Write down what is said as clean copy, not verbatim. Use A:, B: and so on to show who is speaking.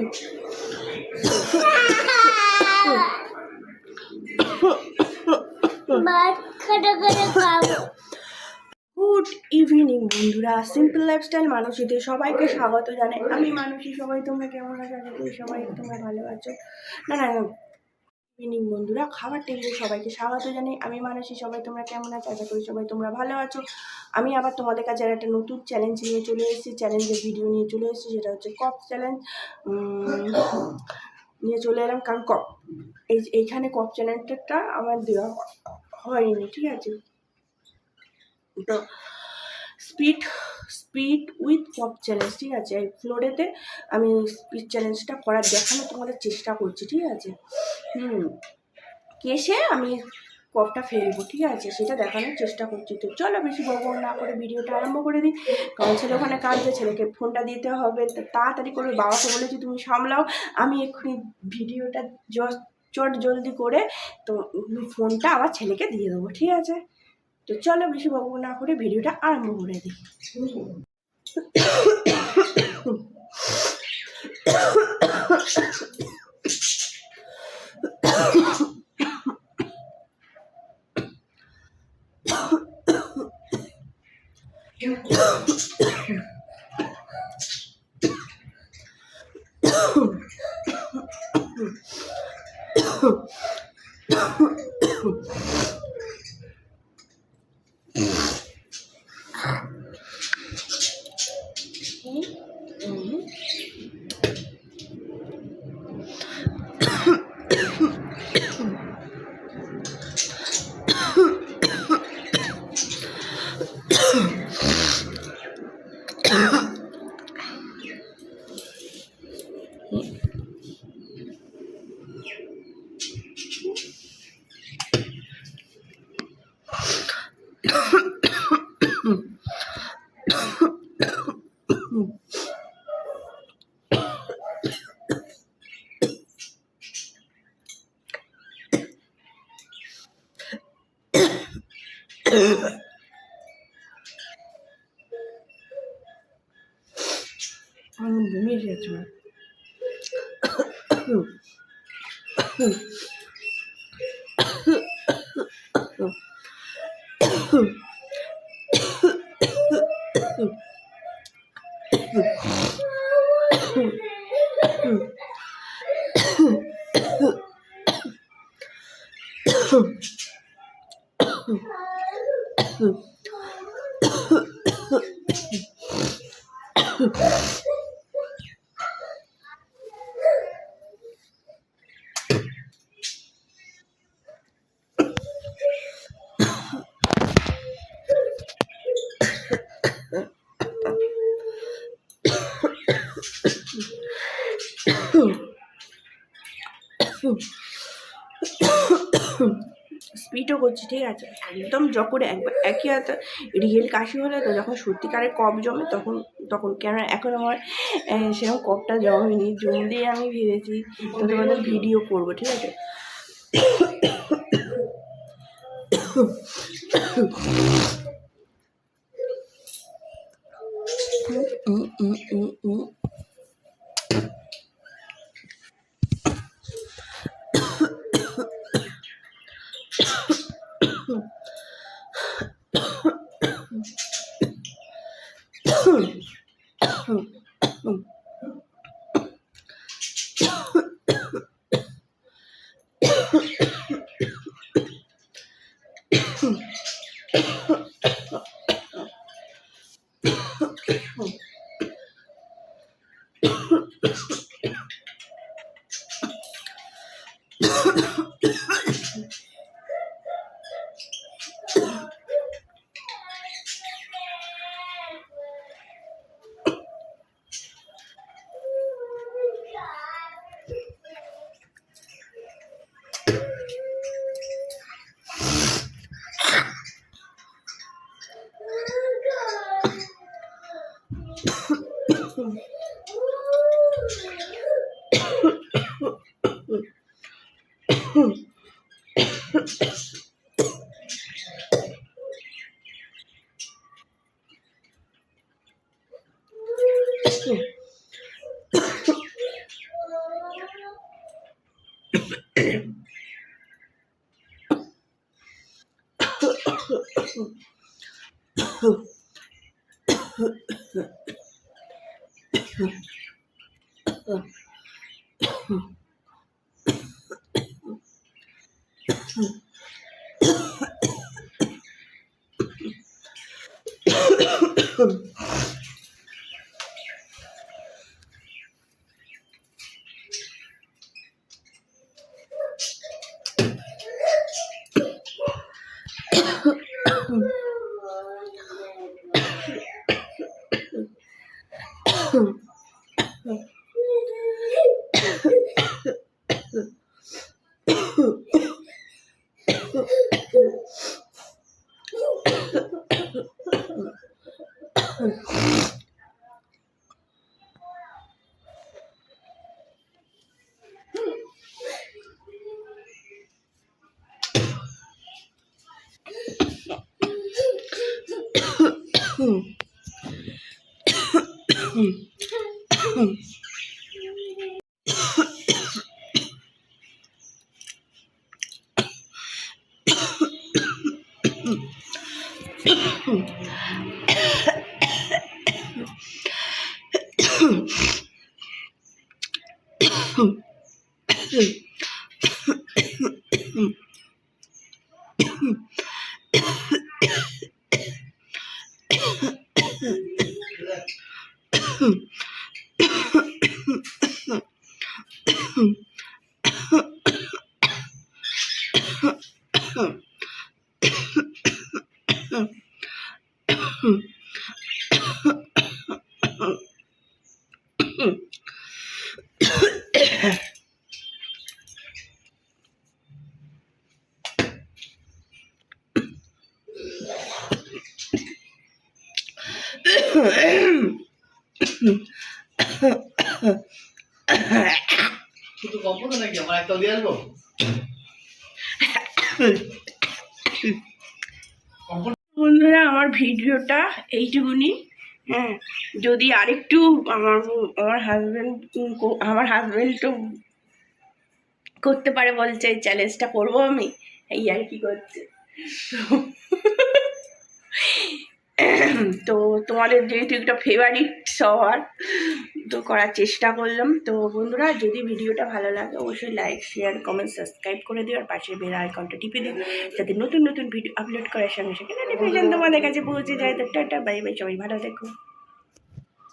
A: Good evening বন্ধুরা, simple lifestyle মানুষীতে সবাইকে স্বাগত জানাই। আমি মানুষী, সবাই তোমরা কেমন আছো? আশা করি সবাই তোমরা ভালো আছো। না, ইভিনিং বন্ধুরা, খাবার টেবিলে সবাইকে স্বাগত জানাই। আমি মানুষী, সবাই তোমরা কেমন আছো? আশা করি সবাই তোমরা ভালো আছো। আমি আবার তোমাদের কাছে একটা নতুন চ্যালেঞ্জ নিয়ে চলে এসেছি, চ্যালেঞ্জের ভিডিও নিয়ে চলে এসেছি, যেটা হচ্ছে কপ চ্যালেঞ্জ নিয়ে চলে এলাম। কারণ এইখানে কপ চ্যালেঞ্জটা আমার দেওয়া হয়নি, ঠিক আছে? তো স্পিড উইথ কপ চ্যালেঞ্জ, ঠিক আছে? এই ফ্লোরেতে আমি স্পিড চ্যালেঞ্জটা করার দেখানো তোমাদের চেষ্টা করছি, ঠিক আছে? কেসে আমি কপটা ফেলবো, ঠিক আছে? সেটা দেখানোর চেষ্টা করছি। তো চলো বেশি বকবক না করে ভিডিওটা আরম্ভ করে দিই। কারণ ছেলে ওখানে কাঁদবে, ছেলেকে ফোনটা দিতে হবে, তাড়াতাড়ি করে বাবাকে বলেছি তুমি সামলাও, আমি এক্ষুনি ভিডিওটা চট জলদি করে তো ফোনটা আমার ছেলেকে দিয়ে দেবো, ঠিক আছে? তো চলো বেশি বকবক না করে ভিডিওটা আরম্ভ করে দিই। আমি ঘুমিয়ে গেছি। স্পিডও করছি, ঠিক আছে? একদম যখন একই হাতে রিয়েল কাশি হলে তো যখন সত্যিকারের কপ জমে তখন কেন এখন আমার সেরকম কপটা জমেনি, জমলেই আমি ভেবেছি তো তোমাদের ভিডিও করবো, ঠিক আছে? বন্ধুরা, আমার ভিডিওটা এইটুকুনি। হ্যাঁ, যদি আরেকটু আমার আমার হাজবেন্ড তো করতে পারে বলছে, এই চ্যালেঞ্জটা করবো আমি, এই আর কি করছে। তো তোমাদের যেহেতু একটা ফেভারিট সবার, তো করার চেষ্টা করলাম। তো বন্ধুরা, যদি ভিডিওটা ভালো লাগে অবশ্যই লাইক, শেয়ার, কমেন্ট, সাবস্ক্রাইব করে দিও, আর পাশে বেল আইকনটা টিপে দিও, যাতে নতুন নতুন ভিডিও আপলোড করার সঙ্গে সঙ্গে নোটিফিকেশন তোমাদের কাছে পৌঁছে যায়। তো টাটা, বাই বাই, সবাই ভালো থেকো।